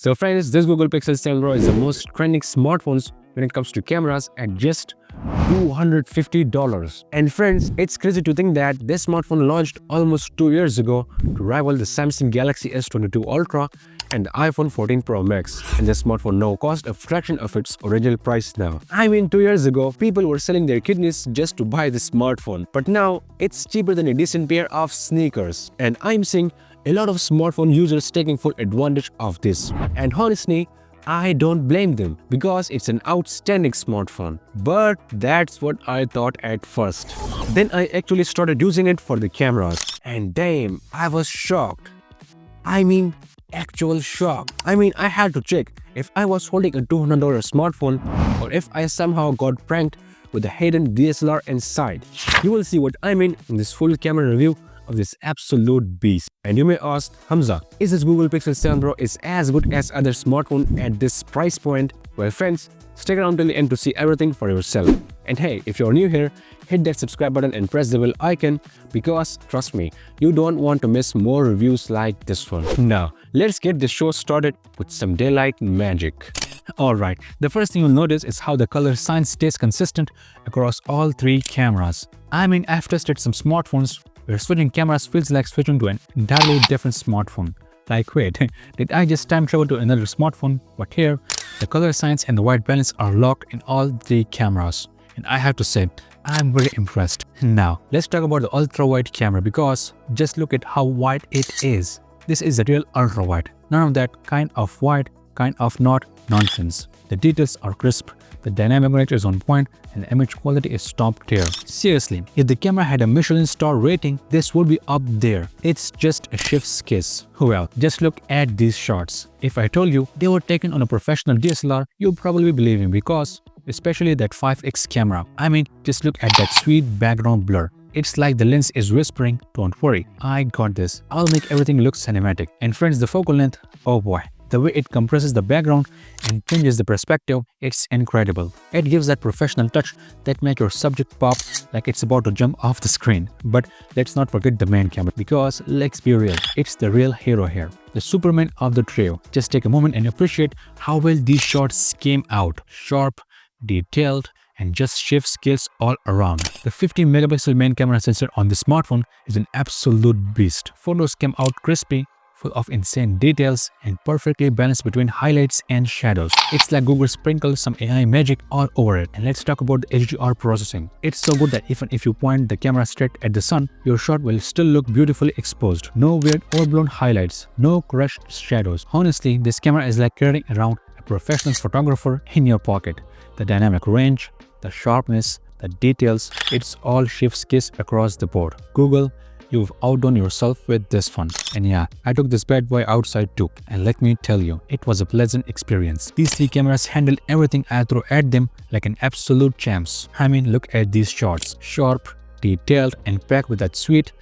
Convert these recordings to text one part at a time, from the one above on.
So friends, this Google Pixel 7 Pro is the most trending smartphones when it comes to cameras at just $250. And friends, it's crazy to think that this smartphone launched almost 2 years ago to rival the Samsung Galaxy S22 Ultra and the iPhone 14 Pro Max. And this smartphone now costs a fraction of its original price now. I mean, 2 years ago, people were selling their kidneys just to buy this smartphone. But now, it's cheaper than a decent pair of sneakers. And I'm seeing a lot of smartphone users taking full advantage of this. And honestly, I don't blame them because it's an outstanding smartphone. But that's what I thought at first. Then I actually started using it for the cameras. And damn, I was shocked. I mean, actual shock. I mean, I had to check if I was holding a $200 smartphone or if I somehow got pranked with a hidden DSLR inside. You will see what I mean in this full camera review of this absolute beast. And you may ask, Hamza, is this Google Pixel 7 Pro is as good as other smartphone at this price point? Well friends, stick around till the end to see everything for yourself. And hey, if you're new here, hit that subscribe button and press the bell icon because trust me, you don't want to miss more reviews like this one. Now, let's get the show started with some daylight magic. Alright, the first thing you'll notice is how the color science stays consistent across all three cameras. I mean, I've tested some smartphones where switching cameras feels like switching to an entirely different smartphone. Like wait, did I just time travel to another smartphone? But here, the color science and the white balance are locked in all three cameras. And I have to say, I'm very impressed. Now, let's talk about the ultra-wide camera because just look at how wide it is. This is a real ultra-wide. None of that kind of wide, kind of not nonsense. The details are crisp, the dynamic range is on point, and the image quality is top tier. Seriously, if the camera had a Michelin star rating, this would be up there. It's just a chef's kiss. Well, just look at these shots. If I told you they were taken on a professional DSLR, you'd probably believe me because especially that 5x camera. I mean, just look at that sweet background blur. It's like the lens is whispering, don't worry, I got this. I'll make everything look cinematic. And friends, the focal length, oh boy. The way it compresses the background and changes the perspective, it's incredible. It gives that professional touch that makes your subject pop like it's about to jump off the screen. But let's not forget the main camera because let's be real, it's the real hero here. The Superman of the trio. Just take a moment and appreciate how well these shots came out. Sharp, detailed, and just chef's skills all around. The 50 megapixel main camera sensor on the smartphone is an absolute beast. Photos came out crispy, full of insane details and perfectly balanced between highlights and shadows. It's like Google sprinkled some AI magic all over it. And let's talk about the HDR processing. It's so good that even if you point the camera straight at the sun, your shot will still look beautifully exposed. No weird overblown highlights, no crushed shadows. Honestly, this camera is like carrying around a professional photographer in your pocket. The dynamic range, the sharpness, the details, it's all chef's kiss across the board. Google, you've outdone yourself with this one. And yeah, I took this bad boy outside too. And let me tell you, it was a pleasant experience. These three cameras handled everything I threw at them like an absolute champs. I mean, look at these shots. Sharp, detailed, and packed with that sweet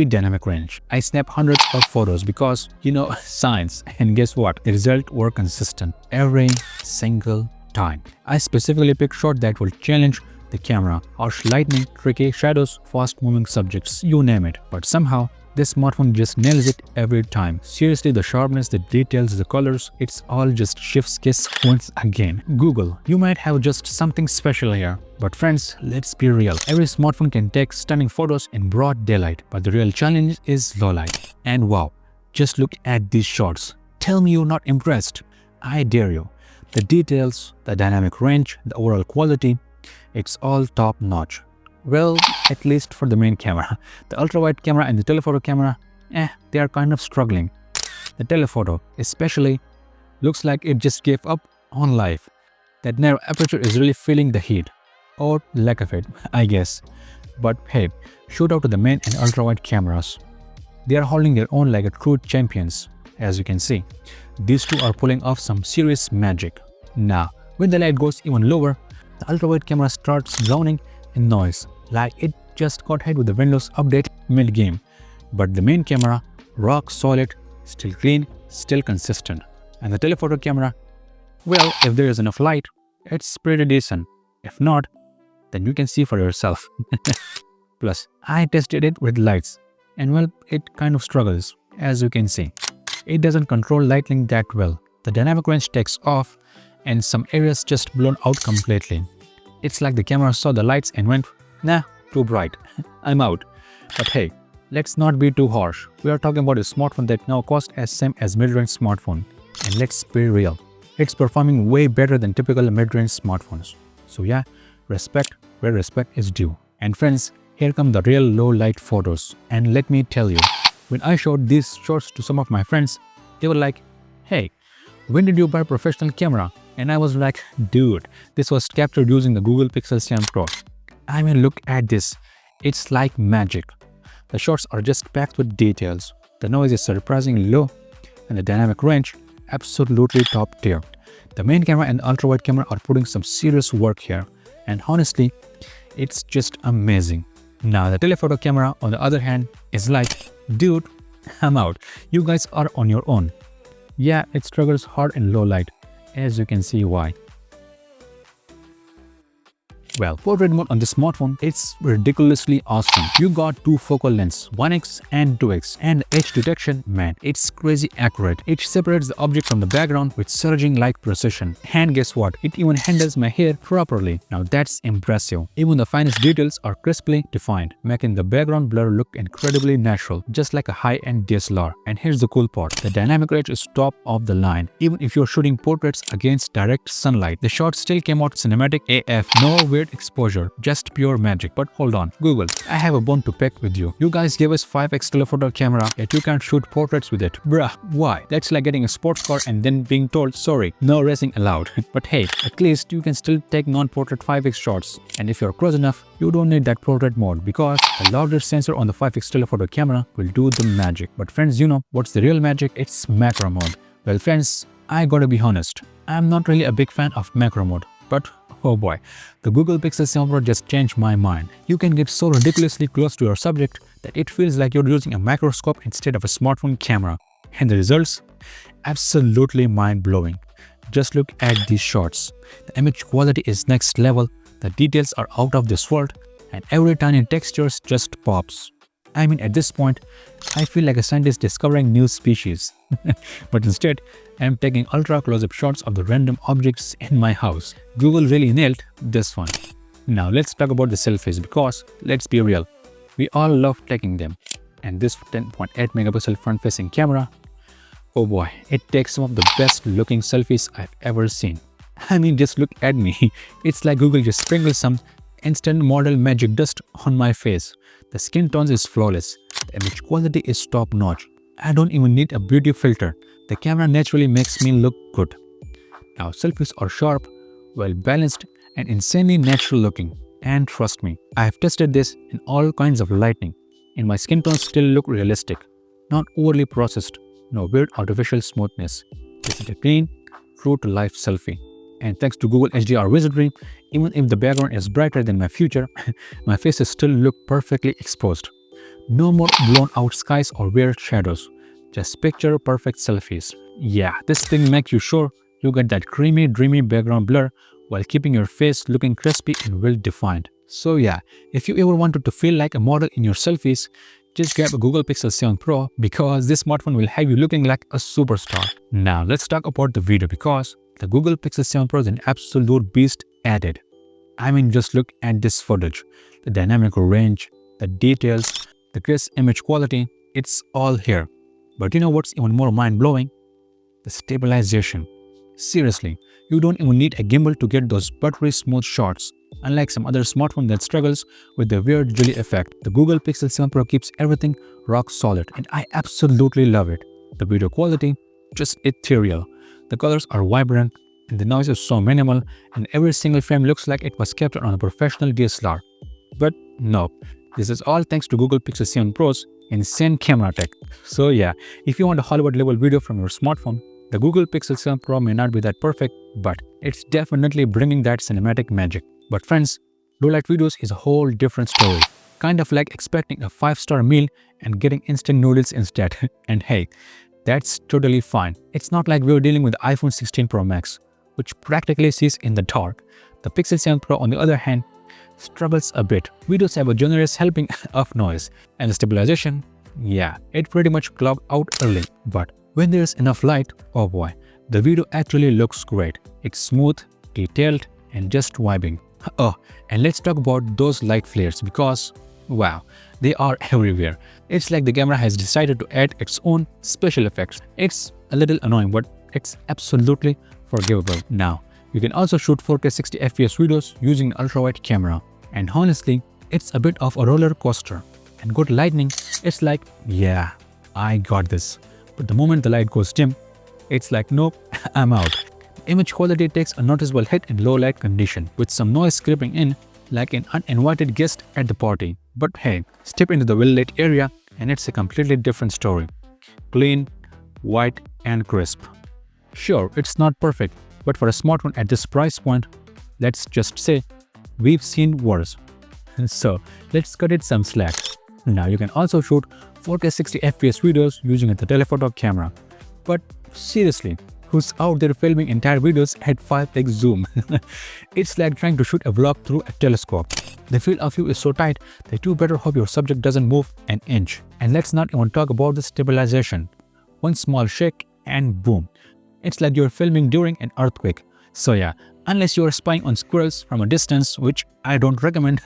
dynamic range. I snapped hundreds of photos because, you know, science. And guess what? The results were consistent every single time. I specifically picked shots that will challenge the camera, harsh lighting, tricky shadows, fast-moving subjects, you name it. But somehow, this smartphone just nails it every time. Seriously, the sharpness, the details, the colors, it's all just chef's kiss once again. Google, you might have just something special here. But friends, let's be real. Every smartphone can take stunning photos in broad daylight, but the real challenge is low light. And wow, just look at these shots. Tell me you're not impressed. I dare you. The details, the dynamic range, the overall quality, it's all top notch. Well, at least for the main camera. The ultra-wide camera and the telephoto camera, they are kind of struggling. The telephoto especially looks like it just gave up on life. That narrow aperture is really feeling the heat. Or lack of it, I guess. But hey, shout out to the main and ultra-wide cameras. They are holding their own like a true champions. As you can see, these two are pulling off some serious magic. Now, when the light goes even lower, the ultra-wide camera starts drowning in noise, like it just got hit with the Windows update mid-game. But the main camera, rock solid, still clean, still consistent. And the telephoto camera, well, if there is enough light, it's pretty decent. If not, then you can see for yourself. Plus, I tested it with lights, and well, it kind of struggles, as you can see. It doesn't control lighting that well. the dynamic range takes off and some areas just blown out completely. It's like the camera saw the lights and went, nah, too bright, I'm out. But hey, let's not be too harsh. We are talking about a smartphone that now costs as same as mid-range smartphone. And let's be real, it's performing way better than typical mid-range smartphones. So yeah, respect where respect is due. And friends, here come the real low light photos. And let me tell you, when I showed these shots to some of my friends, they were like, hey, when did you buy a professional camera? And I was like, dude, this was captured using the Google Pixel 7 Pro. I mean, look at this. It's like magic. The shots are just packed with details. The noise is surprisingly low and the dynamic range absolutely top tier. The main camera and ultra-wide camera are putting some serious work here. And honestly, it's just amazing. Now the telephoto camera on the other hand is like, dude, I'm out. You guys are on your own. Yeah, it struggles hard in low light, as you can see why. Well, portrait mode on this smartphone, it's ridiculously awesome. You got two focal lengths, 1x and 2x, and edge detection, man, it's crazy accurate. It separates the object from the background with surging-like precision. And guess what? It even handles my hair properly. Now that's impressive. Even the finest details are crisply defined, making the background blur look incredibly natural, just like a high-end DSLR. And here's the cool part, the dynamic range is top of the line. Even if you're shooting portraits against direct sunlight, the shot still came out cinematic AF. No weird exposure, just pure magic. But hold on, Google, I have a bone to pick with you. You guys gave us 5x telephoto camera, yet you can't shoot portraits with it. Bruh, why? That's like getting a sports car and then being told, sorry, no racing allowed. But hey, at least you can still take non-portrait 5x shots. And if you're close enough, you don't need that portrait mode because the largest sensor on the 5x telephoto camera will do the magic. But friends, you know what's the real magic? It's macro mode. Well friends, I gotta be honest, I'm not really a big fan of macro mode. But oh boy, the Google Pixel 7 Pro just changed my mind. You can get so ridiculously close to your subject that it feels like you're using a microscope instead of a smartphone camera. And the results? Absolutely mind-blowing. Just look at these shots. The image quality is next level, the details are out of this world, and every tiny texture just pops. I mean, at this point, I feel like a scientist discovering new species. But instead, I'm taking ultra close-up shots of the random objects in my house. Google really nailed this one. Now let's talk about the selfies because, let's be real, we all love taking them. And this 10.8 megapixel front-facing camera, oh boy, it takes some of the best looking selfies I've ever seen. I mean, just look at me. It's like Google just sprinkled some instant model magic dust on my face. The skin tones is flawless. The image quality is top notch. I don't even need a beauty filter. The camera naturally makes me look good. Now selfies are sharp, well balanced and insanely natural looking. And trust me, I have tested this in all kinds of lighting and my skin tones still look realistic. Not overly processed, no weird artificial smoothness. This is a clean, true to life selfie. And thanks to Google HDR wizardry, even if the background is brighter than my future, my faces still look perfectly exposed. No more blown out skies or weird shadows. Just picture perfect selfies. Yeah, this thing makes you sure you get that creamy, dreamy background blur while keeping your face looking crispy and well defined. So yeah, if you ever wanted to feel like a model in your selfies, just grab a Google Pixel 7 Pro because this smartphone will have you looking like a superstar. Now let's talk about the video because the Google Pixel 7 Pro is an absolute beast at it. I mean, just look at this footage. The dynamic range, the details, the crisp image quality, it's all here. But you know what's even more mind-blowing? The stabilization. Seriously, you don't even need a gimbal to get those buttery smooth shots. Unlike some other smartphone that struggles with the weird jelly effect, the Google Pixel 7 Pro keeps everything rock solid and I absolutely love it. The video quality, just ethereal. The colors are vibrant and the noise is so minimal and every single frame looks like it was captured on a professional DSLR. But no, this is all thanks to Google Pixel 7 Pro's insane camera tech. So yeah, if you want a Hollywood level video from your smartphone, the Google Pixel 7 Pro may not be that perfect, but it's definitely bringing that cinematic magic. But friends, low-light videos is a whole different story. Kind of like expecting a 5-star meal and getting instant noodles instead. And hey, that's totally fine. It's not like we're dealing with the iPhone 16 Pro Max, which practically sees in the dark. The Pixel 7 Pro, on the other hand, struggles a bit. Videos have a generous helping of noise. And the stabilization, yeah, it pretty much clogged out early. But when there's enough light, oh boy, the video actually looks great. It's smooth, detailed, and just vibing. Oh, and let's talk about those light flares because, wow, they are everywhere. It's like the camera has decided to add its own special effects. It's a little annoying, but it's absolutely forgivable. Now, you can also shoot 4K 60 FPS videos using an ultrawide camera. And honestly, it's a bit of a roller coaster. And good lighting, it's like, yeah, I got this. But the moment the light goes dim, it's like, nope, I'm out. Image quality takes a noticeable hit in low light condition, with some noise creeping in like an uninvited guest at the party. But hey, step into the well-lit area and it's a completely different story. Clean, white and crisp. Sure, it's not perfect, but for a smartphone at this price point, let's just say, we've seen worse. So, let's cut it some slack. Now you can also shoot 4K 60 FPS videos using the telephoto camera. But seriously, who's out there filming entire videos at 5x zoom? It's like trying to shoot a vlog through a telescope. The field of view is so tight that you better hope your subject doesn't move an inch. And let's not even talk about the stabilization. One small shake and boom. It's like you're filming during an earthquake. So yeah, unless you're spying on squirrels from a distance, which I don't recommend,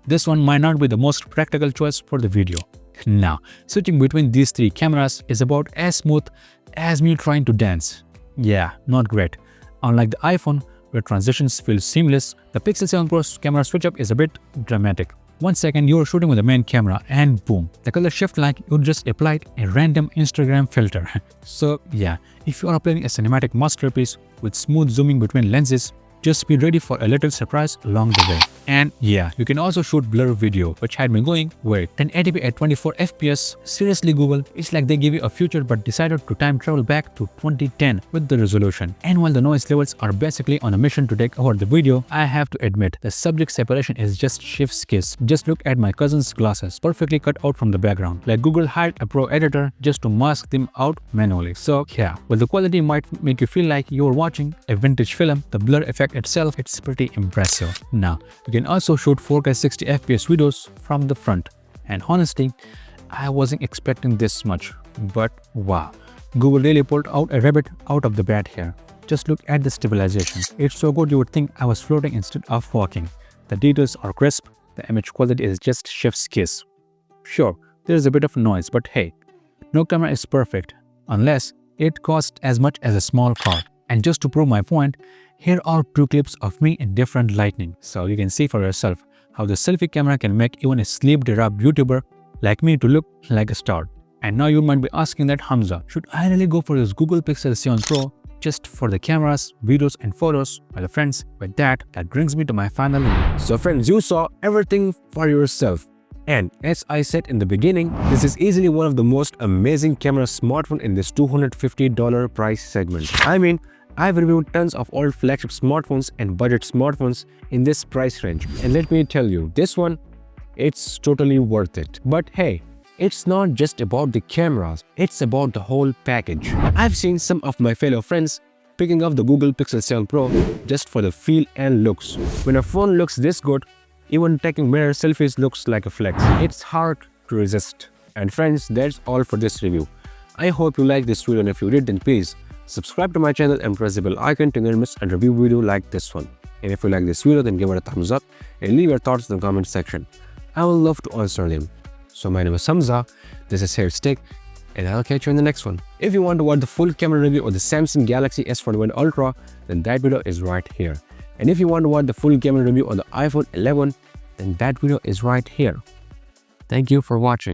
this one might not be the most practical choice for the video. Now, switching between these three cameras is about as smooth as me trying to dance. Yeah, not great. Unlike the iPhone, where transitions feel seamless, the Pixel 7 Pro's camera switch-up is a bit dramatic. 1 second you're shooting with the main camera and boom, the color shift like you just applied a random Instagram filter. So yeah, if you are planning a cinematic masterpiece with smooth zooming between lenses, just be ready for a little surprise along the way. And yeah, you can also shoot blur video, which had me going, wait, 1080p at 24 FPS? Seriously Google, it's like they gave you a future but decided to time travel back to 2010 with the resolution. And while the noise levels are basically on a mission to take over the video, I have to admit, the subject separation is just chef's kiss. Just look at my cousin's glasses, perfectly cut out from the background. Like Google hired a pro editor just to mask them out manually. So yeah, while the quality might make you feel like you're watching a vintage film, the blur effect itself, it's pretty impressive. Now, you can also shoot 4K 60 FPS videos from the front. And honestly, I wasn't expecting this much, but wow, Google really pulled out a rabbit out of the bat here. Just look at the stabilization. It's so good you would think I was floating instead of walking. The details are crisp, the image quality is just chef's kiss. Sure, there is a bit of noise, but hey, no camera is perfect unless it costs as much as a small car. And just to prove my point, here are 2 clips of me in different lighting, so you can see for yourself how the selfie camera can make even a sleep-deprived YouTuber like me to look like a star. And now you might be asking that, Hamza, should I really go for this Google Pixel 7 Pro just for the cameras, videos and photos? Well friends, with that brings me to my final review. So friends, you saw everything for yourself. And as I said in the beginning, this is easily one of the most amazing camera smartphone in this $250 price segment. I mean, I've reviewed tons of old flagship smartphones and budget smartphones in this price range. And let me tell you, this one, it's totally worth it. But hey, it's not just about the cameras, it's about the whole package. I've seen some of my fellow friends picking up the Google Pixel 7 Pro just for the feel and looks. When a phone looks this good, even taking mirror selfies looks like a flex. It's hard to resist. And friends, that's all for this review. I hope you liked this video, and if you did, then please subscribe to my channel and press the bell icon to never miss a review video like this one. And if you like this video, then give it a thumbs up and leave your thoughts in the comment section. I will love to answer them. So my name is Hamza, this is Hair Stick, and I'll catch you in the next one. If you want to watch the full camera review of the Samsung Galaxy S21 Ultra, then that video is right here. And if you want to watch the full camera review on the iPhone 11, then that video is right here. Thank you for watching.